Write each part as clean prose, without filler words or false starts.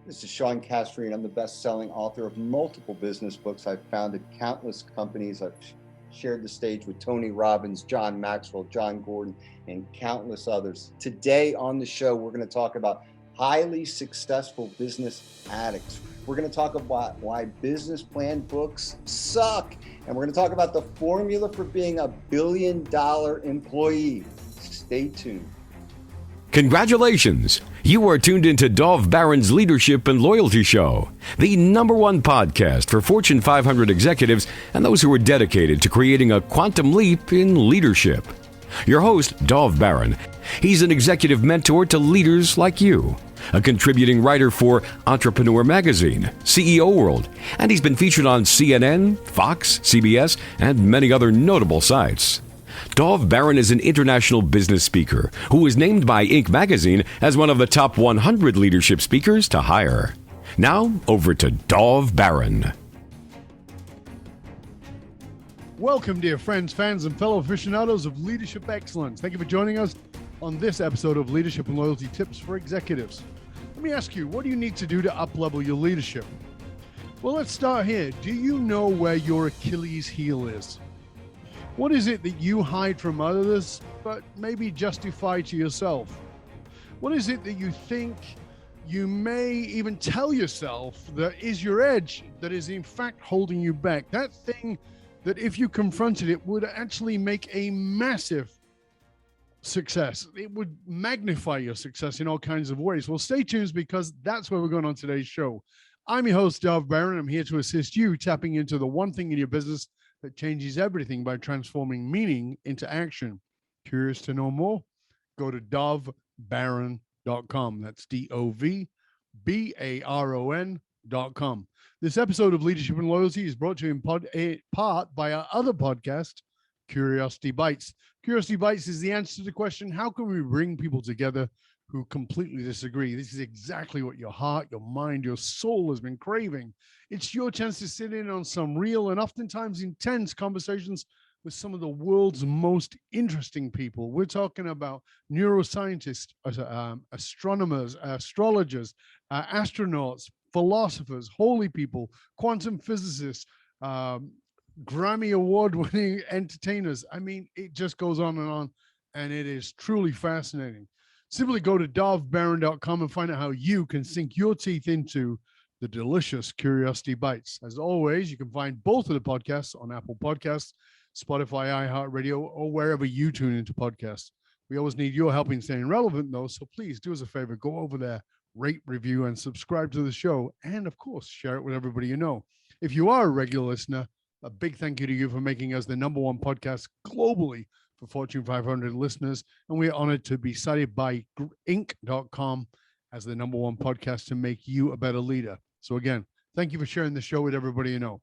This is Sean Castrina. I'm the best-selling author of multiple business books. I've founded countless companies. I've shared the stage with Tony Robbins, Maxwell, Jon Gordon, and countless others. Today on the show, we're going to talk about highly successful business addicts. We're going to talk about why business plan books suck. And we're going to talk about the formula for being a billion-dollar employee. Stay tuned. Congratulations! You are tuned into Dov Baron's Leadership and Loyalty Show, the #1 podcast for Fortune 500 executives and those who are dedicated to creating a quantum leap in leadership. Your host, Dov Baron. He's an executive mentor to leaders like you, a contributing writer for Entrepreneur Magazine, CEO World, and he's been featured on CNN, Fox, CBS, and many other notable sites. Dov Baron is an international business speaker who was named by Inc. magazine as one of the top 100 leadership speakers to hire. Now, over to Dov Baron. Welcome, dear friends, fans, and fellow aficionados of leadership excellence. Thank you for joining us on this episode of Leadership and Loyalty Tips for Executives. Let me ask you, what do you need to do to up-level your leadership? Well, let's start here. Do you know where your Achilles heel is? What is it that you hide from others, but maybe justify to yourself? What is it that you think you may even tell yourself that is your edge, that is in fact holding you back? That thing that if you confronted it would actually make a massive success. It would magnify your success in all kinds of ways. Well, stay tuned because that's where we're going on today's show. I'm your host, Dov Baron. I'm here to assist you tapping into the one thing in your business that changes everything by transforming meaning into action. Curious to know more? Go to dovbaron.com. That's DOVBARON.com. This episode of Leadership and Loyalty is brought to you in part by our other podcast, Curiosity Bites. Curiosity Bites is the answer to the question, how can we bring people together who completely disagree? This is exactly what your heart, your mind, your soul has been craving. It's your chance to sit in on some real and oftentimes intense conversations with some of the world's most interesting people. We're talking about neuroscientists, astronomers, astrologers, astronauts, philosophers, holy people, quantum physicists, Grammy award-winning entertainers. I mean, it just goes on, and it is truly fascinating. Simply go to dovbaron.com and find out how you can sink your teeth into the delicious Curiosity Bites. As always, you can find both of the podcasts on Apple Podcasts, Spotify, iHeartRadio, or wherever you tune into podcasts. We always need your help in staying relevant, though, so please do us a favor. Go over there, rate, review, and subscribe to the show. And, of course, share it with everybody you know. If you are a regular listener, a big thank you to you for making us the #1 podcast globally for Fortune 500 listeners. And we're honored to be cited by Inc.com as the #1 podcast to make you a better leader. So again, thank you for sharing the show with everybody you know.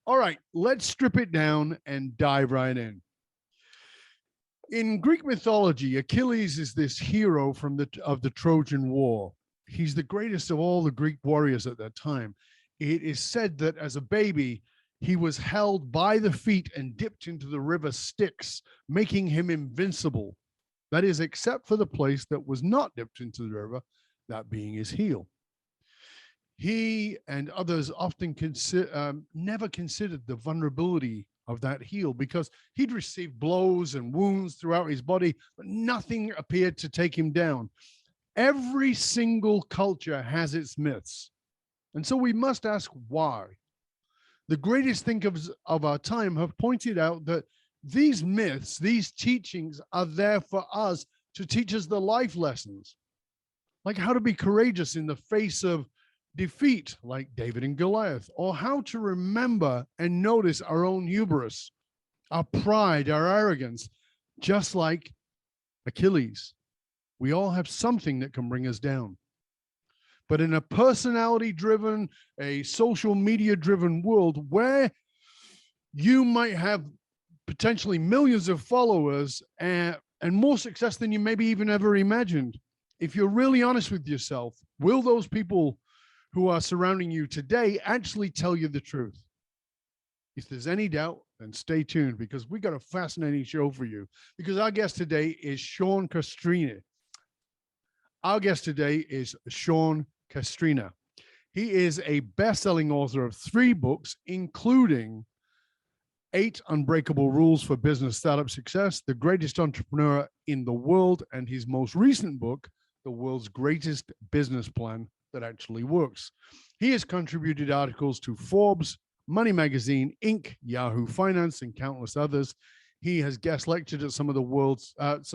All right, let's strip it down and dive right in. In Greek mythology, Achilles is this hero of the Trojan War. He's the greatest of all the Greek warriors at that time. It is said that as a baby, he was held by the feet and dipped into the river Styx, making him invincible. That is, except for the place that was not dipped into the river, that being his heel. He and others often never considered the vulnerability of that heel because he'd received blows and wounds throughout his body, but nothing appeared to take him down. Every single culture has its myths. And so we must ask why. The greatest thinkers of our time have pointed out that these myths, these teachings are there for us to teach us the life lessons, like how to be courageous in the face of defeat, like David and Goliath, or how to remember and notice our own hubris, our pride, our arrogance, just like Achilles. We all have something that can bring us down. But in a personality-driven, a social media-driven world where you might have potentially millions of followers and more success than you maybe even ever imagined, if you're really honest with yourself, will those people who are surrounding you today actually tell you the truth? If there's any doubt, then stay tuned because we got a fascinating show for you. Because our guest today is Sean Castrina. Our guest today is Sean Castrina. He is a best-selling author of 3 books, including 8 Unbreakable Rules for Business Startup Success, The Greatest Entrepreneur in the World, and his most recent book, The World's Greatest Business Plan That Actually Works. He has contributed articles to Forbes, Money Magazine, Inc., Yahoo Finance, and countless others. He has guest lectured at some of the world's, let's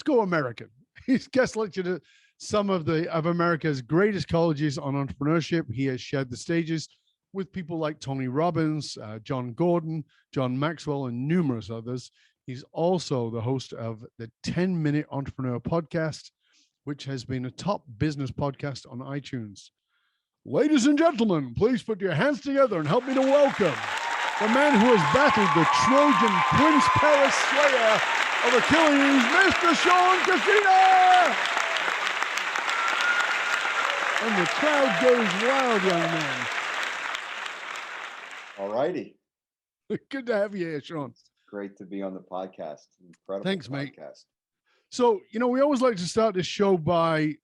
go American. He's guest lectured at some of America's greatest colleges on entrepreneurship. He has shared the stages with people like Tony Robbins, Jon Gordon, John Maxwell, and numerous others. He's also the host of the 10-Minute Entrepreneur podcast, which has been a top business podcast on iTunes. Ladies and gentlemen, please put your hands together and help me to welcome the man who has battled the Trojan Prince Paris Slayer of Achilles, Mr. Sean Castrina! And the crowd goes wild, young man. All righty. Good to have you here, Sean. It's great to be on the podcast. Incredible. Thanks, podcast. mate. So, we always like to start the show by,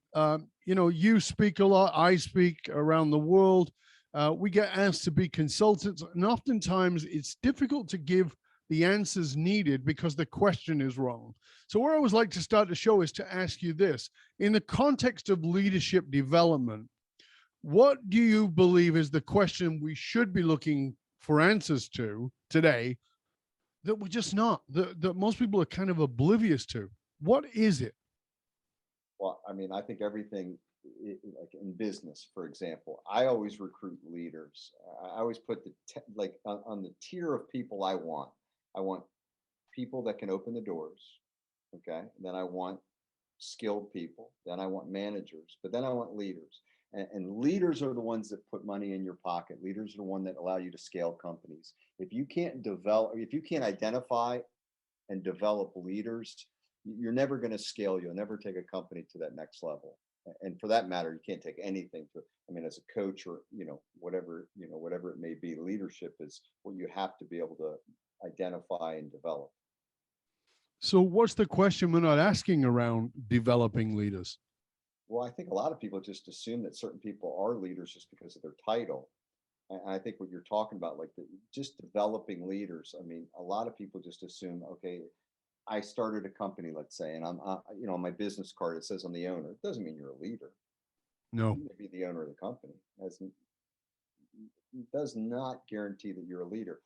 you speak a lot, I speak around the world. We get asked to be consultants, and oftentimes it's difficult to give the answers needed because the question is wrong. So where I always like to start the show is to ask you this. In the context of leadership development, what do you believe is the question we should be looking for answers to today that we're just not, that most people are kind of oblivious to? What is it? Well, I think everything, like in business, for example, I always recruit leaders. I always put on the tier of people I want. I want people that can open the doors. Okay. Then I want skilled people. Then I want managers, but then I want leaders. And leaders are the ones that put money in your pocket. Leaders are the ones that allow you to scale companies. If you can't identify and develop leaders, you're never going to scale. You'll never take a company to that next level. And for that matter, you can't take anything to, as a coach or, whatever it may be, leadership is what you have to be able to identify and develop. So what's the question we're not asking around developing leaders? Well, I think a lot of people just assume that certain people are leaders just because of their title. And I think what you're talking about, just developing leaders. A lot of people just assume, okay, I started a company, let's say, and I'm, on my business card, it says I'm the owner. It doesn't mean you're a leader. No. You may be the owner of the company. It does not guarantee that you're a leader.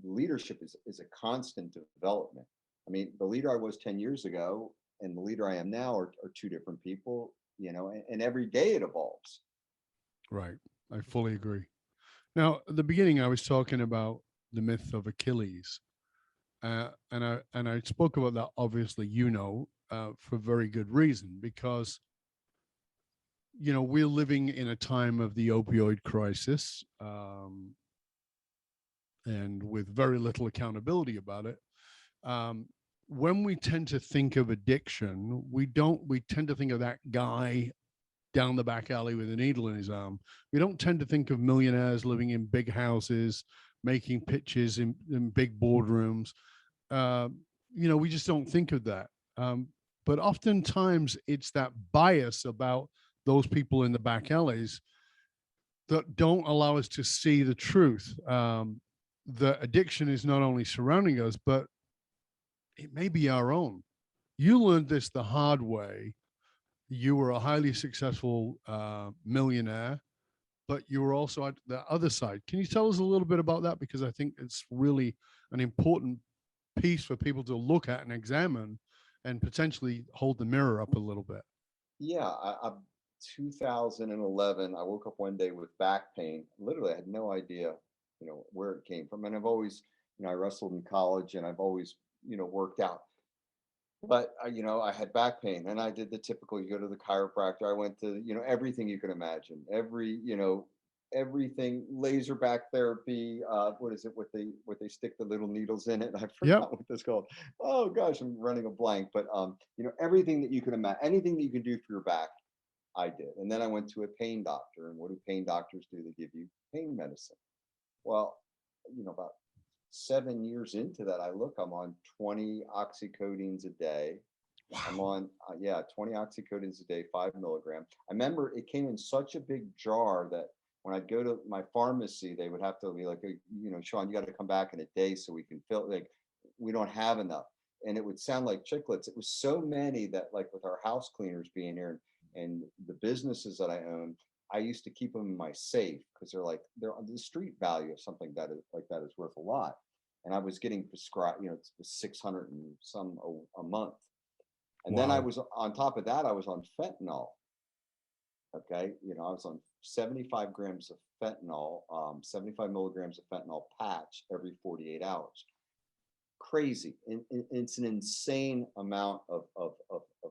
Leadership is a constant development. The leader I was 10 years ago and the leader I am now are 2 different people, and every day it evolves. Right. I fully agree. Now, at the beginning, I was talking about the myth of Achilles. And I spoke about that, obviously, for very good reason, because, we're living in a time of the opioid crisis, and with very little accountability about it. When we tend to think of addiction, we tend to think of that guy down the back alley with a needle in his arm. We don't tend to think of millionaires living in big houses, making pitches in big boardrooms. We just don't think of that. But oftentimes it's that bias about those people in the back alleys that don't allow us to see the truth. The addiction is not only surrounding us, but it may be our own. You learned this the hard way. You were a highly successful millionaire, but you were also at the other side. Can you tell us a little bit about that? Because I think it's really an important piece for people to look at and examine and potentially hold the mirror up a little bit. Yeah. 2011, I woke up one day with back pain. Literally, I had no idea, where it came from. And I've always, I wrestled in college and I've always, worked out. But, I had back pain and I did the typical, you go to the chiropractor. I went to, everything you can imagine, everything, laser back therapy. What is it? What they stick the little needles in it. I forgot what that's called. Oh gosh, I'm running a blank. But everything that you can imagine, anything that you can do for your back, I did. And then I went to a pain doctor. And what do pain doctors do? They give you pain medicine. Well, about 7 years into that, I'm on 20 oxycodines a day. I'm on, 20 oxycodons a day, 5 milligrams. I remember it came in such a big jar that when I'd go to my pharmacy, they would have to be like, Sean, you got to come back in a day so we can fill, like, we don't have enough. And it would sound like chiclets. It was so many that, like, with our house cleaners being here and the businesses that I own, I used to keep them in my safe because they're on the street value of something that is worth a lot. And I was getting prescribed, it's 600 and some a month. And then I was on top of that, I was on fentanyl. Okay. I was on 75 grams of fentanyl, 75 milligrams of fentanyl patch every 48 hours. Crazy. And it's an insane amount of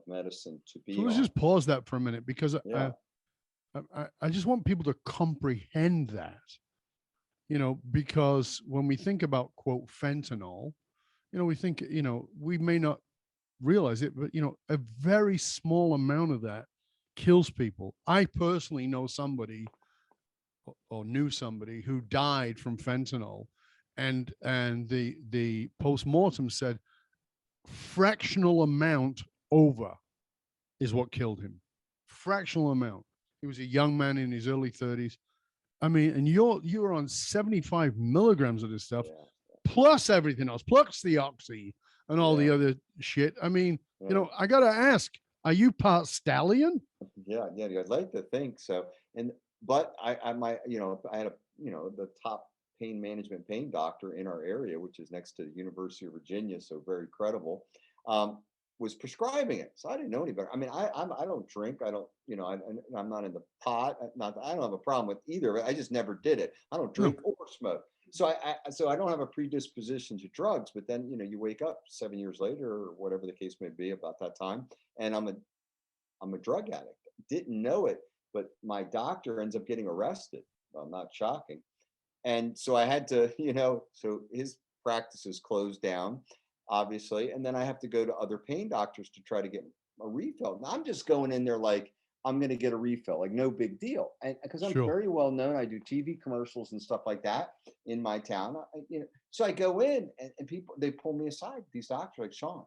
medicine to be. So let's just pause that for a minute, because I just want people to comprehend that, because when we think about, quote, fentanyl, we think, we may not realize it, but, a very small amount of that kills people. I personally know somebody or knew somebody who died from fentanyl, and the post-mortem said fractional amount over is what killed him. Fractional amount. He was a young man in his early 30s. I mean, and you're on 75 milligrams of this stuff, plus everything else, plus the oxy and all the other shit. I mean, I got to ask, are you part stallion? Yeah, I'd like to think so. But I had the top pain doctor in our area, which is next to the University of Virginia, so very credible, was prescribing it. So I didn't know any better. I mean, I don't drink. I don't, I'm not in the pot. I don't have a problem with either. I just never did it. I don't drink or smoke. So I don't have a predisposition to drugs. But then, you wake up 7 years later or whatever the case may be about that time, and I'm a drug addict. Didn't know it, but my doctor ends up getting arrested. Well, not shocking. And so I had to, so his practice is closed down, obviously. And then I have to go to other pain doctors to try to get a refill. And I'm just going in there like, I'm going to get a refill, like no big deal. And because I'm very well known, I do TV commercials and stuff like that in my town. So I go in and people, they pull me aside. These doctors are like, Sean,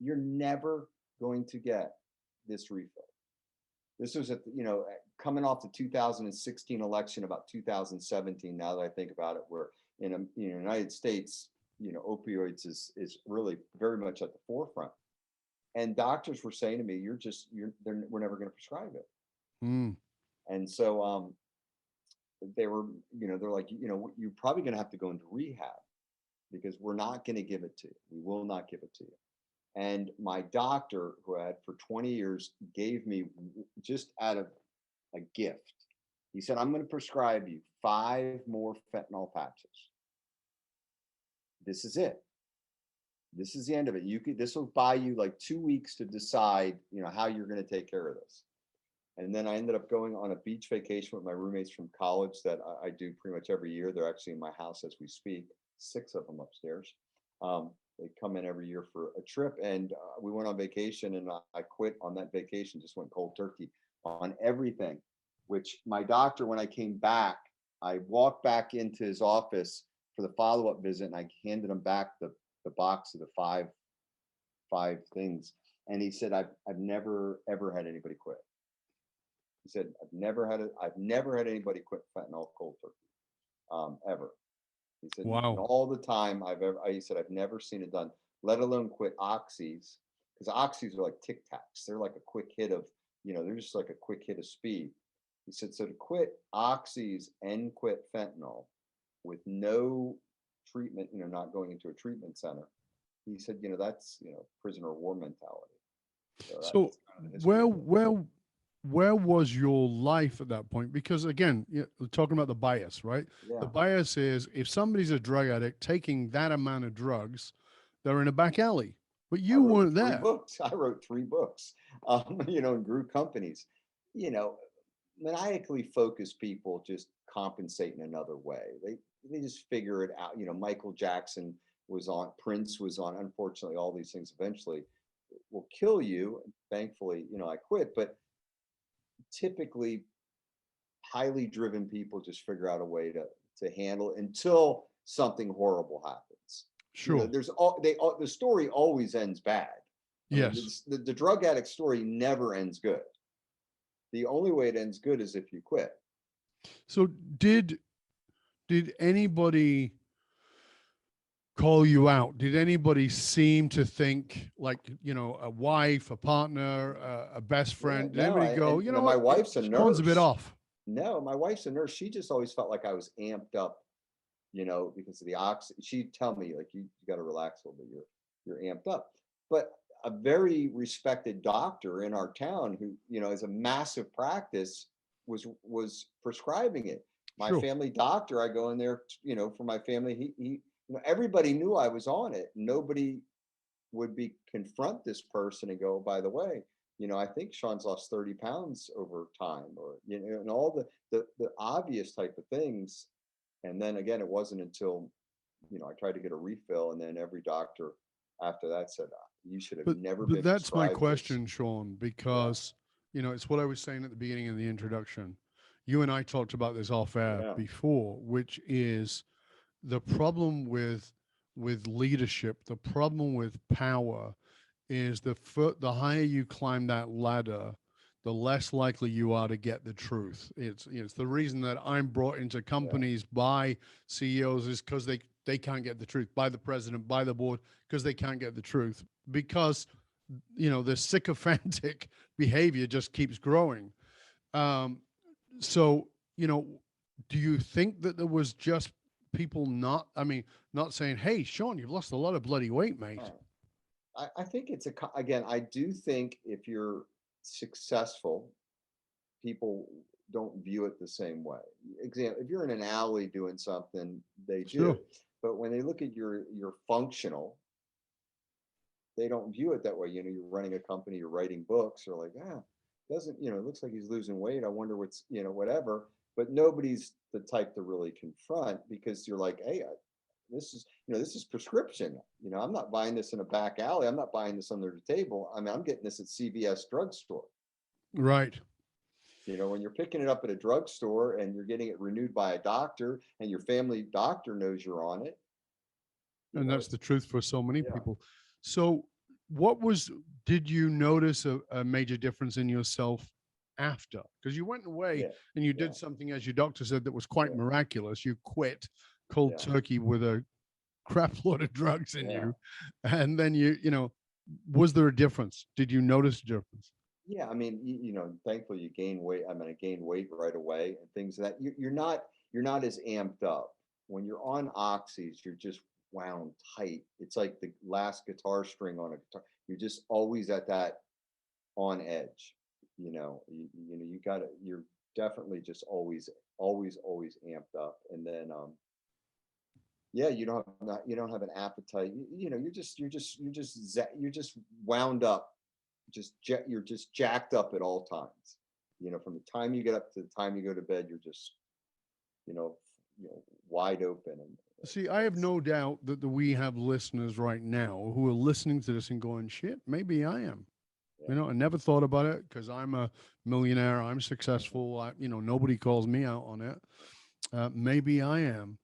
you're never going to get this refill. This was coming off the 2016 election, about 2017. Now that I think about it, where in the United States, opioids is really very much at the forefront. And doctors were saying to me, we're never going to prescribe it. And so they were, they're like, you're probably going to have to go into rehab because we're not going to give it to you. We will not give it to you. And my doctor, who I had for 20 years, gave me, just out of a gift, he said, I'm going to prescribe you 5 more fentanyl patches. This is it. This is the end of it. This will buy you like 2 weeks to decide, how you're going to take care of this. And then I ended up going on a beach vacation with my roommates from college that I do pretty much every year. They're actually in my house as we speak, 6 of them upstairs. They come in every year for a trip, and we went on vacation, and I quit on that vacation, just went cold turkey on everything, which my doctor, when I came back, I walked back into his office for the follow-up visit, and I handed him back the box of the five things. And he said, I've never, ever had anybody quit. He said, I've never had anybody quit fentanyl cold turkey, ever. He said, wow. All the time he said, I've never seen it done, let alone quit oxys, because oxys are like Tic Tacs. They're like a quick hit of, they're just like a quick hit of speed. He said, so to quit oxys and quit fentanyl with no treatment, not going into a treatment center, he said, that's, prisoner of war mentality. So where was your life at that point? Because again, we're talking about the bias, right? Yeah. The bias is if somebody's a drug addict taking that amount of drugs, they're in a back alley. But you weren't there. I wrote 3 books, and grew companies. Maniacally focused people just compensate in another way. They just figure it out. Michael Jackson was on, Prince was on. Unfortunately, all these things eventually will kill you. Thankfully, I quit, but typically highly driven people just figure out a way to handle it until something horrible happens. Sure. The story always ends bad. I mean, Yes. the drug addict story never ends good. The only way it ends good is if you quit. So did anybody call you out? Did anybody seem to think, like, a wife, a partner, a best friend? Did No, anybody go, my what, wife's a Sean's a bit nurse. off? No, my wife's a nurse. She just always felt like I was amped up, because of the oxygen. She'd tell me, like, you got to relax a little bit. You're amped up. But a very respected doctor in our town who, is a massive practice was prescribing it. My Sure. family doctor, I go in there, for my family, he everybody knew I was on it. Nobody would confront this person and go, by the way, I think Sean's lost 30 pounds over time, or, and all the obvious type of things. And then again, it wasn't until, I tried to get a refill, and then every doctor after that said, you should have never been. But that's my prescribed question, this. Sean, because, it's what I was saying at the beginning of the introduction. You and I talked about this off air before, which is the problem with leadership, the problem with power is the higher you climb that ladder, the less likely you are to get the truth. It's the reason that I'm brought into companies by CEOs is because they can't get the truth, by the president, by the board, because they can't get the truth, because the sycophantic behavior just keeps growing. So do you think that there was just people not saying, hey, Sean, you've lost a lot of bloody weight, mate? I think it's again, I do think if you're successful, people don't view it the same way. Example, if you're in an alley doing something, they do. Sure. But when they look at your functional, they don't view it that way. You're running a company, you're writing books, or like, doesn't, it looks like he's losing weight. I wonder what's, whatever. But nobody's the type to really confront, because you're like, hey, this is prescription. I'm not buying this in a back alley. I'm not buying this under the table. I mean, I'm getting this at CVS drugstore. Right. When you're picking it up at a drugstore and you're getting it renewed by a doctor, and your family doctor knows you're on it. And that's the truth for so many people. So did you notice a major difference in yourself after? Because you went away and you did something, as your doctor said, that was quite miraculous. You quit cold turkey with a crap load of drugs in you. And then was there a difference? Did you notice a difference? Yeah. I mean, thankfully you gain weight. I gained weight right away, and things that you're not as amped up. When you're on oxys, you're just wound tight. It's like the last guitar string on a guitar. You're just always at that on edge. You're definitely just always amped up. And then you don't have an appetite. You're just wound up. You're just jacked up at all times. From the time you get up to the time you go to bed, you're just wide open. And see, I have no doubt that we have listeners right now who are listening to this and going, shit, maybe I am. I never thought about it because I'm a millionaire. I'm successful. Nobody calls me out on it. Maybe I am.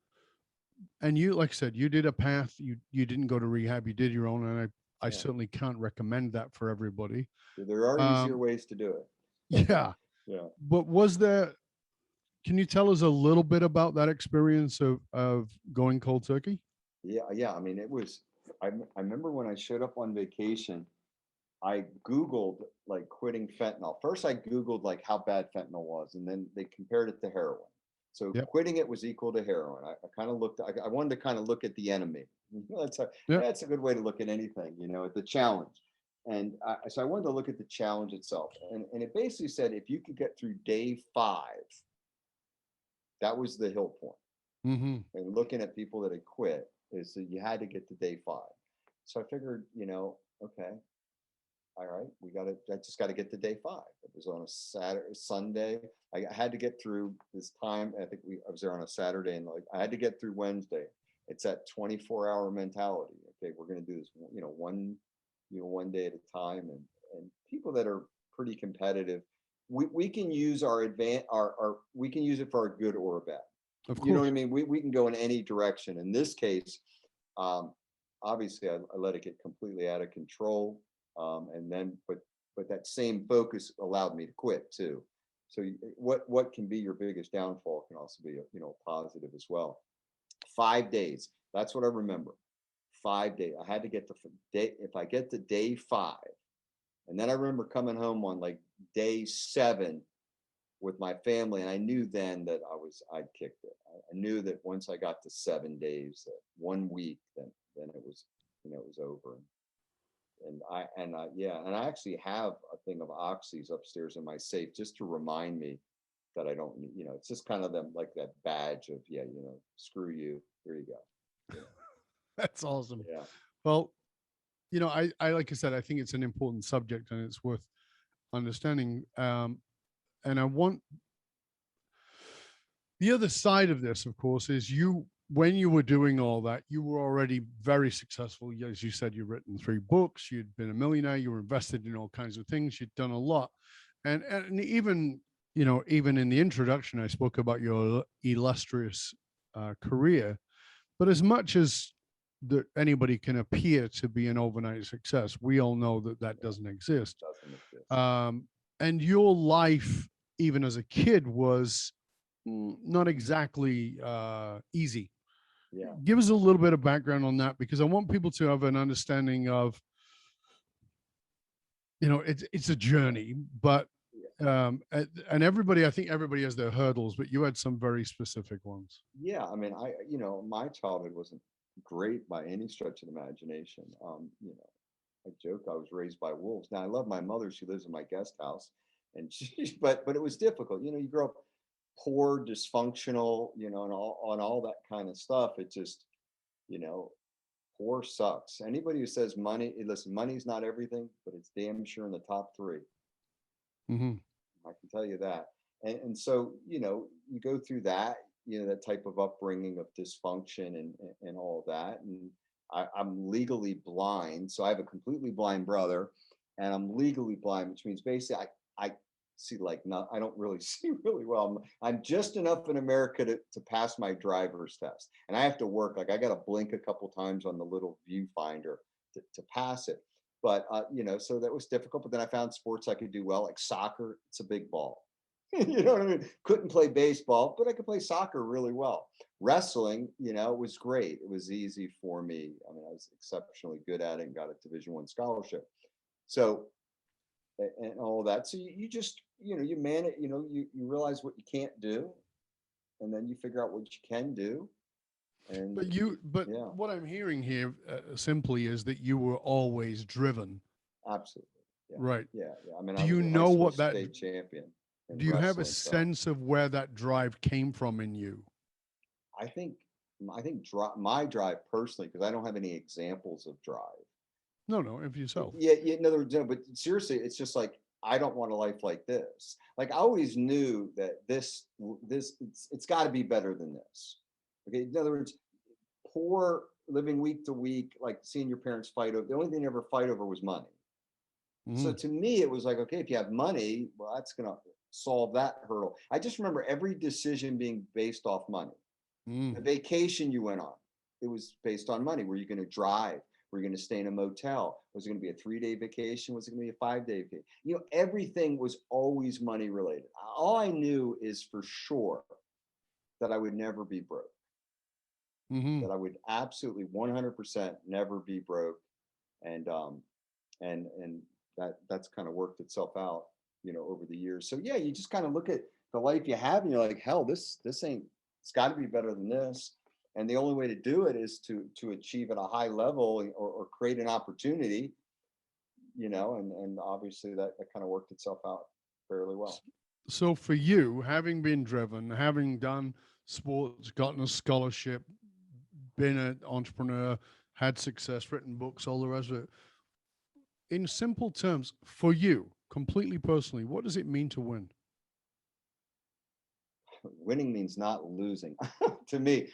And you, like I said, you did a path. You didn't go to rehab. You did your own. And I certainly can't recommend that for everybody. There are easier ways to do it. Yeah. But can you tell us a little bit about that experience of going cold turkey? Yeah. I mean, I remember when I showed up on vacation, I Googled like quitting fentanyl. First, I Googled like how bad fentanyl was, and then they compared it to heroin. So quitting it was equal to heroin. I kind of looked, I wanted to kind of look at the enemy. That's a good way to look at anything, at the challenge. And so I wanted to look at the challenge itself. And it basically said, if you could get through day 5, that was the hill point. Mm-hmm. And looking at people that had quit is that you had to get to day 5. So I figured, okay, all right, I just got to get to day 5. It was on a Sunday. I had to get through this time. I think I was there on a Saturday, and I had to get through Wednesday. It's that 24-hour mentality. Okay, we're going to do this, one day at a time. And people that are pretty competitive, we can use we can use it for a good or a bad. Of course. You know what I mean? We can go in any direction. In this case, obviously I let it get completely out of control. And then, but that same focus allowed me to quit too. So what can be your biggest downfall can also be, positive as well. 5 days. That's what I remember. 5 days. I had to get to day. If I get to day 5, and then I remember coming home on like day 7 with my family, and I knew then that I'd kicked it. I knew that once I got to 7 days, that 1 week, then it was, it was over. And I actually have a thing of oxys upstairs in my safe just to remind me that I don't need, it's just kind of them like that badge of, screw you. Here you go. That's awesome. Yeah. Well, I like I said, I think it's an important subject and it's worth understanding. And I want the other side of this, of course, is when you were doing all that, you were already very successful. As you said, you've written 3 books, you'd been a millionaire, you were invested in all kinds of things, you'd done a lot. And even, even in the introduction, I spoke about your illustrious career. But as much as that anybody can appear to be an overnight success, we all know that doesn't exist. And your life, even as a kid, was not exactly easy. Yeah. Give us a little bit of background on that, because I want people to have an understanding of, it's a journey, but and I think everybody has their hurdles, but you had some very specific ones. Yeah, I mean, my childhood wasn't great by any stretch of the imagination. I joke I was raised by wolves. Now I love my mother; she lives in my guest house, and but it was difficult. You grow up poor, dysfunctional, and all that kind of stuff. It just, poor sucks. Anybody who says money, listen, money's not everything, but it's damn sure in the top 3. Mm-hmm. I can tell you that. And so, you go through that, that type of upbringing of dysfunction and all that. And I'm legally blind. So I have a completely blind brother, and I'm legally blind, which means basically I see like not, I don't really see really well. I'm just enough in America to pass my driver's test. And I have to work, like I got to blink a couple times on the little viewfinder to pass it. But, so that was difficult. But then I found sports I could do well, like soccer. It's a big ball. You know what I mean? Couldn't play baseball, but I could play soccer really well. Wrestling, it was great. It was easy for me. I mean, I was exceptionally good at it and got a Division I scholarship. So, and all that. So you just, you man it, you realize what you can't do, and then you figure out what you can do. And what I'm hearing here simply is that you were always driven. Absolutely. Yeah. Right. Yeah. I mean, do I was you a know what that state champion? Do you have a sense of where that drive came from in you? I think my drive personally, because I don't have any examples of drive. No, if yourself. Yeah. In other words, no, but seriously, it's just like, I don't want a life like this. Like I always knew that it's got to be better than this. Okay. In other words, poor living week to week, like seeing your parents fight over. The only thing they ever fight over was money. Mm-hmm. So to me, it was like, okay, if you have money, well, that's gonna solve that hurdle. I just remember every decision being based off money. The vacation you went on, it was based on money. Were you going to drive? Were you going to stay in a motel? Was it going to be a 3-day vacation? Was it going to be a 5-day vacation? Everything was always money related. All I knew is for sure that I would never be broke. Mm-hmm. That I would absolutely 100% never be broke. And that's kind of worked itself out, over the years. So yeah, you just kind of look at the life you have and you're like, hell, this ain't, it's got to be better than this. And the only way to do it is to achieve at a high level or create an opportunity, and obviously that kind of worked itself out fairly well. So for you, having been driven, having done sports, gotten a scholarship, been an entrepreneur, had success, written books, all the rest of it, in simple terms, for you, completely personally, what does it mean to win? Winning means not losing. To me,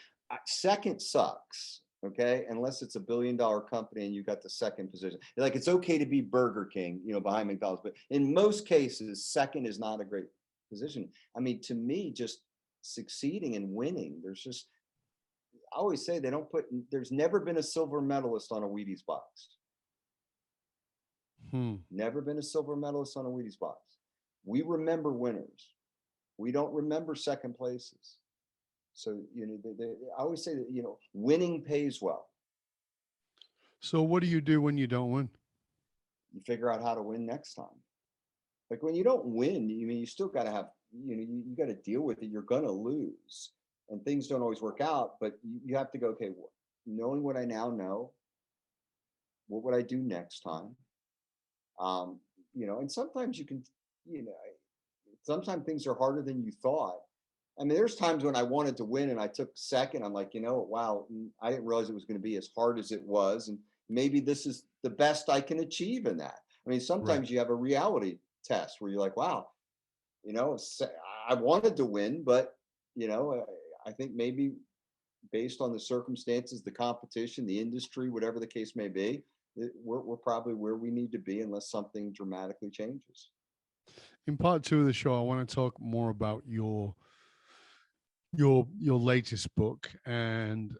second sucks, okay? Unless it's $1 billion company and you got the second position. Like, it's okay to be Burger King, behind McDonald's, but in most cases, second is not a great position. I mean, to me, just succeeding and winning, I always say there's never been a silver medalist on a Wheaties box. Never been a silver medalist on a Wheaties box. We remember winners. We don't remember second places. So, I always say that, winning pays well. So what do you do when you don't win? You figure out how to win next time. Like when you don't win, you still got to have, you got to deal with it. You're going to lose and things don't always work out, but you have to go, okay, knowing what I now know, what would I do next time? And sometimes you can, sometimes things are harder than you thought. I mean, there's times when I wanted to win and I took second. I'm like, wow, I didn't realize it was going to be as hard as it was. And maybe this is the best I can achieve in that. I mean, sometimes you have a reality test where you're like, wow, I wanted to win, but, I think maybe based on the circumstances, the competition, the industry, whatever the case may be, we're probably where we need to be unless something dramatically changes. In part 2 of the show, I want to talk more about your latest book and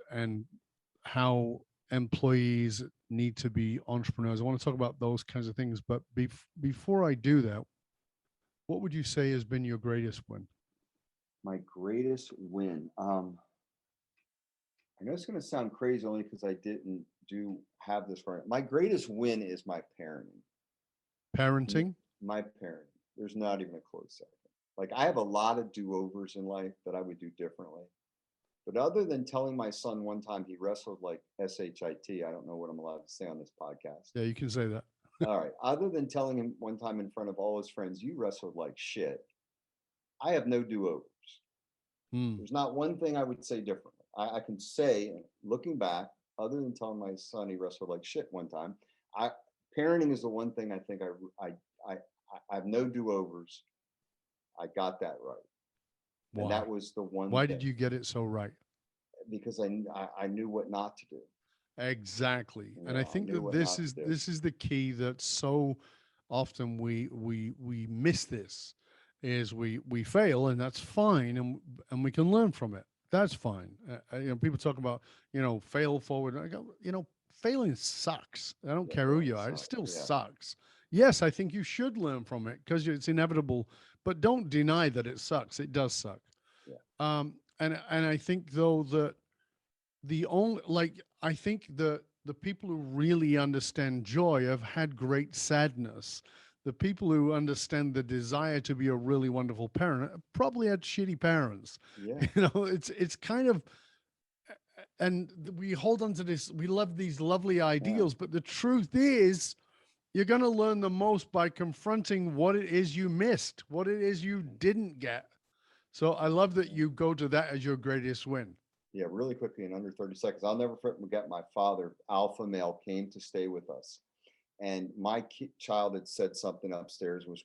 how employees need to be entrepreneurs. I want to talk about those kinds of things. But before I do that, what would you say has been your greatest win? My greatest win. I know it's going to sound crazy only because I didn't have this right. My greatest win is my parenting. Parenting? My parenting. There's not even a close second. Like I have a lot of do-overs in life that I would do differently. But other than telling my son one time he wrestled like SHIT, I don't know what I'm allowed to say on this podcast. Yeah, you can say that. All right. Other than telling him one time in front of all his friends, you wrestled like shit, I have no do-overs. There's not one thing I would say differently. I can say, looking back, other than telling my son he wrestled like shit one time, parenting is the one thing I think I have no do-overs. I got that right. Why? And that was the one. Why did you get it so right? Because I knew what not to do. Exactly. And I think that this is the key that so often we miss this is we fail, and that's fine, and we can learn from it. That's fine. People talk about, fail forward. I go, failing sucks. I don't care who you are. It still sucks. Yes, I think you should learn from it because it's inevitable, but don't deny that it sucks. It does suck. Yeah. And I think though that I think the people who really understand joy have had great sadness. The people who understand the desire to be a really wonderful parent probably had shitty parents. Yeah. It's kind of, and we hold on to this. We love these lovely ideals, but the truth is, you're going to learn the most by confronting what it is you missed, what it is you didn't get. So I love that you go to that as your greatest win. Yeah, really quickly in under 30 seconds. I'll never forget my father, alpha male, came to stay with us. And my child had said something upstairs, was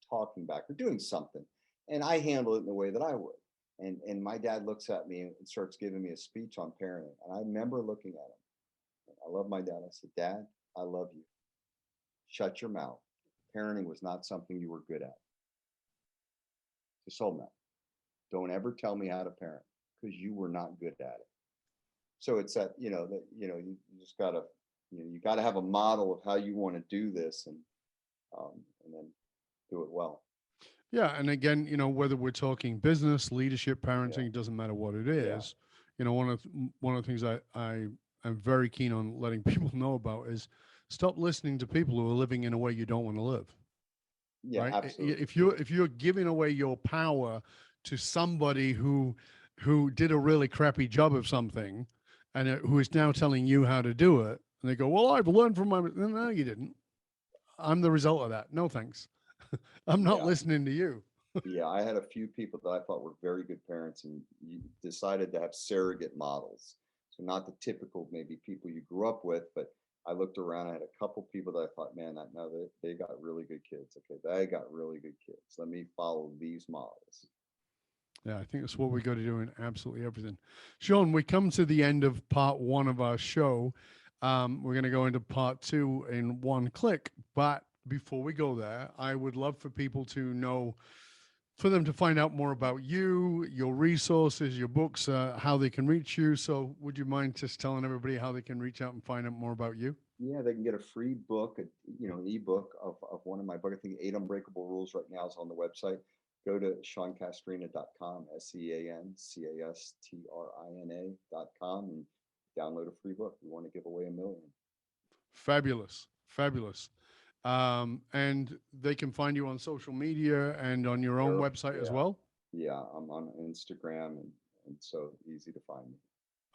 talking back or doing something. And I handled it in the way that I would. And my dad looks at me and starts giving me a speech on parenting. And I remember looking at him. I love my dad. I said, Dad, I love you. Shut your mouth. Parenting was not something you were good at. Just hold that. Don't ever tell me how to parent because you were not good at it. So it's that, you just gotta, you gotta have a model of how you want to do this and then do it well. Yeah. And again, whether we're talking business, leadership, parenting, it doesn't matter what it is. One of the things I am very keen on letting people know about is stop listening to people who are living in a way you don't want to live. Yeah, right? Absolutely. If you're giving away your power to somebody who did a really crappy job of something and who is now telling you how to do it, and they go, well, I've learned from my, no, you didn't. I'm the result of that. No, thanks. I'm not listening to you. Yeah, I had a few people that I thought were very good parents, and you decided to have surrogate models. So not the typical maybe people you grew up with, but I looked around, I had a couple people that I thought, man, they got really good kids. Okay, they got really good kids. Let me follow these models. Yeah, I think that's what we got to do in absolutely everything. Sean, we come to the end of part 1 of our show. We're going to go into part 2 in one click. But before we go there, I would love for people to know, for them to find out more about you, your resources, your books, how they can reach you. So would you mind just telling everybody how they can reach out and find out more about you? Yeah, they can get a free book, an ebook of one of my book. I think 8 Unbreakable Rules right now is on the website. Go to SeanCastrina.com, SeanCastrina.com, and download a free book. We want to give away 1 million. Fabulous. Fabulous. And they can find you on social media and on your own website as well? Yeah, I'm on Instagram, and so easy to find me.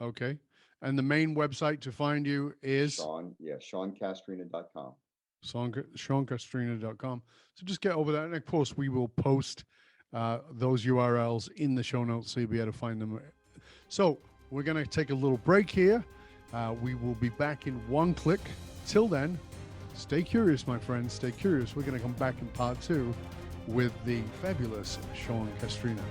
Okay. And the main website to find you is? SeanCastrina.com. SeanCastrina.com. So just get over that. And of course, we will post those URLs in the show notes so you'll be able to find them. So we're going to take a little break here. We will be back in one click. Till then, stay curious, my friends. Stay curious. We're going to come back in part 2 with the fabulous Sean Castrina.